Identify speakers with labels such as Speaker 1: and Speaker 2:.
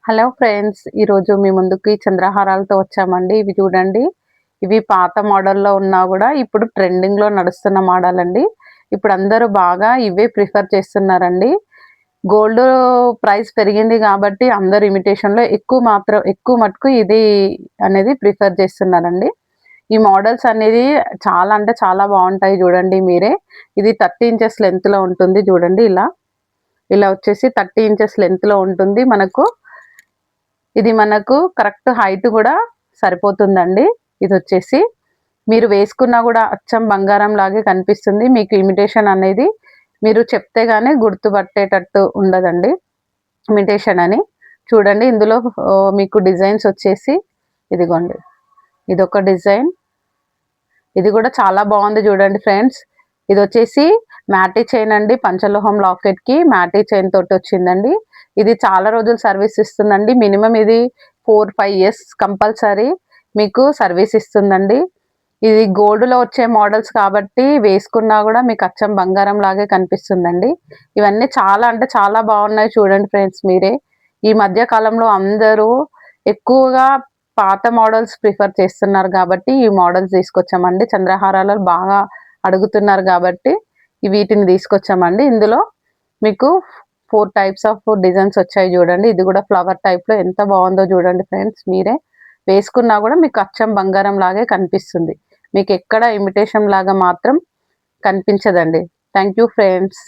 Speaker 1: Hello friends, ఈరోజు మీ ముందుకి చంద్రహారాలతో వచ్చామండి. ఇవి చూడండి, ఇవి పాత మోడల్లో ఉన్నా కూడా ఇప్పుడు ట్రెండింగ్లో నడుస్తున్న మోడల్ అండి. ఇప్పుడు అందరూ బాగా ఇవే ప్రిఫర్ చేస్తున్నారండి. గోల్డ్ ప్రైస్ పెరిగింది కాబట్టి అందరూ ఇమిటేషన్లో ఎక్కువ మటుకు ఇది అనేది ప్రిఫర్ చేస్తున్నారండి. ఈ మోడల్స్ అనేది చాలా అంటే చాలా బాగుంటాయి. చూడండి మీరే, ఇది 30 ఇంచెస్ లెంత్లో ఉంటుంది. చూడండి, ఇలా వచ్చేసి 30 ఇంచెస్ లెంత్లో ఉంటుంది. ఇది మనకు కరెక్ట్ హైట్ కూడా సరిపోతుందండి. ఇది వచ్చేసి మీరు వేసుకున్నా కూడా అచ్చం బంగారం లాగే కనిపిస్తుంది. మీకు ఇమిటేషన్ అనేది మీరు చెప్తే గానీ గుర్తుపట్టేటట్టు ఉండదండి, ఇమిటేషన్ అని. చూడండి, ఇందులో మీకు డిజైన్స్ వచ్చేసి ఇదిగోండి, ఇదొక డిజైన్. ఇది కూడా చాలా బాగుంది. చూడండి ఫ్రెండ్స్, ఇది వచ్చేసి మ్యాటీ చైన్ అండి. పంచలోహం లాకెట్ కి మ్యాటీ చైన్ తోటి వచ్చిందండి. ఇది చాలా రోజులు సర్వీస్ ఇస్తుందండి. మినిమం ఇది 4-5 ఇయర్స్ కంపల్సరీ మీకు సర్వీస్ ఇస్తుందండి. ఇది గోల్డ్ లో వచ్చే మోడల్స్ కాబట్టి వేసుకున్నా కూడా మీకు అచ్చం బంగారం లాగే కనిపిస్తుందండి. ఇవన్నీ చాలా అంటే చాలా బాగున్నాయి. చూడండి ఫ్రెండ్స్ మీరే, ఈ మధ్య కాలంలో అందరూ ఎక్కువగా పాత మోడల్స్ ప్రిఫర్ చేస్తున్నారు కాబట్టి ఈ మోడల్స్ తీసుకొచ్చామండి. చంద్రహారాలు బాగా అడుగుతున్నారు కాబట్టి వీటిని తీసుకొచ్చామండి. ఇందులో మీకు 4 టైప్స్ ఆఫ్ డిజైన్స్ వచ్చాయి. చూడండి, ఇది కూడా ఫ్లవర్ టైప్ లో ఎంత బాగుందో చూడండి ఫ్రెండ్స్ మీరే. వేసుకున్నా కూడా మీకు అచ్చం బంగారం లాగే కనిపిస్తుంది. మీకు ఎక్కడ ఇమిటేషన్ లాగా మాత్రం కనిపించదండి. Thank you friends.